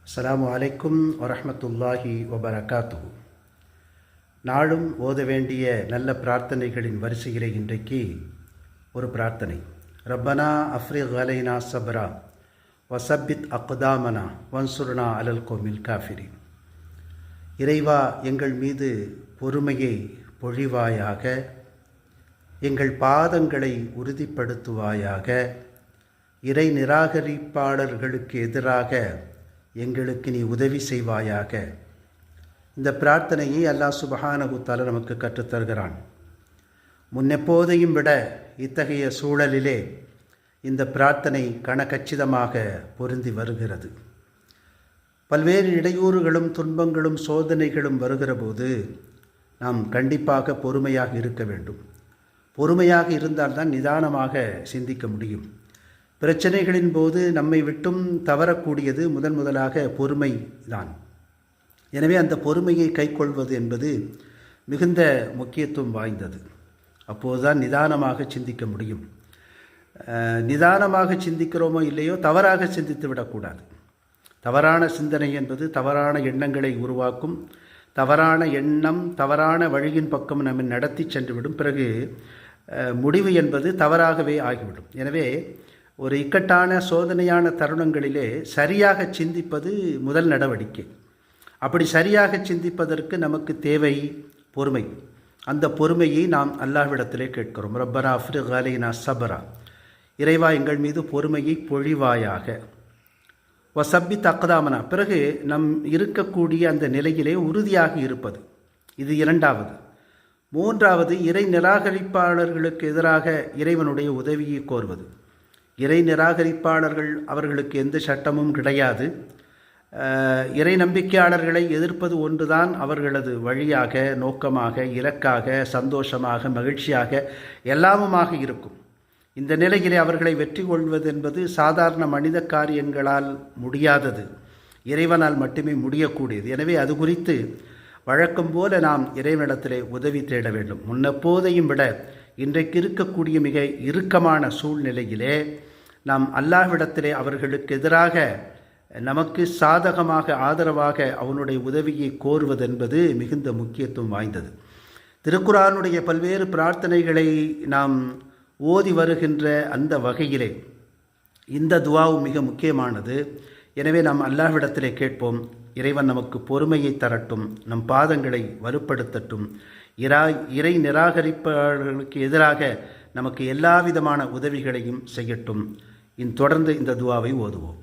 அஸ்ஸலாமு அலைக்கும் வரஹ்மத்துல்லாஹி வபரகாத்துஹு. நாளும் ஓத வேண்டிய நல்ல பிரார்த்தனைகளின் வரிசையிலே இன்றைக்கு ஒரு பிரார்த்தனை. ரப்பனா அஃப்ரிக் அலைனா சப்ரா வசப்பித் அக்தாமனா வன்சுர்னா அலல் கோமில் காஃபிரி. இறைவா, எங்கள் மீது பொறுமையை பொழிவாயாக, எங்கள் பாதங்களை உறுதிப்படுத்துவாயாக, இறை நிராகரிப்பாளர்களுக்கு எதிராக எங்களுக்கு நீ உதவி செய்வாயாக. இந்த பிரார்த்தனையை அல்லாஹ் சுப்ஹானஹு தஆலா நமக்கு கற்றுத்தருகிறான். முன்னெப்போதையும் விட இத்தகைய சூழலிலே இந்த பிரார்த்தனை கனகச்சிதமாக பொருந்தி வருகிறது. பல்வேறு இடையூறுகளும் துன்பங்களும் சோதனைகளும் வருகிற போது நாம் கண்டிப்பாக பொறுமையாக இருக்க வேண்டும். பொறுமையாக இருந்தால்தான் நிதானமாக சிந்திக்க முடியும். பிரச்சனைகளின் போது நம்மை விட்டும் தவறக்கூடியது முதலாக பொறுமை தான். எனவே அந்த பொறுமையை கைக்கொள்வது என்பது மிகுந்த முக்கியத்துவம் வாய்ந்தது. அப்போதுதான் நிதானமாக சிந்திக்க முடியும். நிதானமாக சிந்திக்கிறோமோ இல்லையோ, தவறாக சிந்தித்து விடக்கூடாது. தவறான சிந்தனை என்பது தவறான எண்ணங்களை உருவாக்கும். தவறான எண்ணம் தவறான வழியின் பக்கம் நம்மை நடத்தி சென்றுவிடும். பிறகு முடிவு என்பது தவறாகவே ஆகிவிடும். எனவே ஒரு இக்கட்டான சோதனையான தருணங்களிலே சரியாக சிந்திப்பது முதல் நடவடிக்கை. அப்படி சரியாக சிந்திப்பதற்கு நமக்கு தேவை பொறுமை. அந்த பொறுமையை நாம் அல்லாஹ்விடத்திலே கேட்கிறோம். ரப்பனா அஃப்ரிக் அலைனா சப்ரா, இறைவா எங்கள் மீது பொறுமையை பொழிவாயாக. வசப்பித் அக்தாமனா, பிறகு நம் இருக்கக்கூடிய அந்த நிலையிலே உறுதியாக இருப்பது. இது இரண்டாவது. மூன்றாவது, இறை நிராகரிப்பாளர்களுக்கு எதிராக இறைவனுடைய உதவியை கோருவது. இறை நிராகரிப்பாளர்கள், அவர்களுக்கு எந்த சட்டமும் கிடையாது. இறை நம்பிக்கையாளர்களை எதிர்ப்பது ஒன்றுதான் அவர்களது வழியாக, நோக்கமாக, இலக்காக, சந்தோஷமாக, மகிழ்ச்சியாக, எல்லாமுமாக இருக்கும். இந்த நிலையிலே அவர்களை வெற்றி கொள்வது என்பது சாதாரண மனித காரியங்களால் முடியாதது, இறைவனால் மட்டுமே முடியக்கூடியது. எனவே அது குறித்து வழக்கம் போல நாம் இறைவனிடத்திலே உதவி தேட வேண்டும். முன்னெப்போதையும் விட இன்றைக்கு இருக்கக்கூடிய மிக இறுக்கமான சூழ்நிலையிலே நாம் அல்லாஹ்விடத்திலே அவர்களுக்கு எதிராக நமக்கு சாதகமாக, ஆதரவாக அவனுடைய உதவியை கோருவதென்பது மிகுந்த முக்கியத்துவம் வாய்ந்தது. திருக்குர்ஆனுடைய பல்வேறு பிரார்த்தனைகளை நாம் ஓதி வருகின்ற அந்த வகையிலே இந்த துஆவும் மிக முக்கியமானது. எனவே நாம் அல்லாஹ்விடத்திலே கேட்போம். இறைவன் நமக்கு பொறுமையை தரட்டும், நம் பாதங்களை வலுப்படுத்தட்டும், இறை நிராகரிப்பாளர்களுக்கு எதிராக நமக்கு எல்லா விதமான உதவிகளையும் செய்யட்டும். தொடர்ந்து இந்த துஆவை ஓதுவோம்.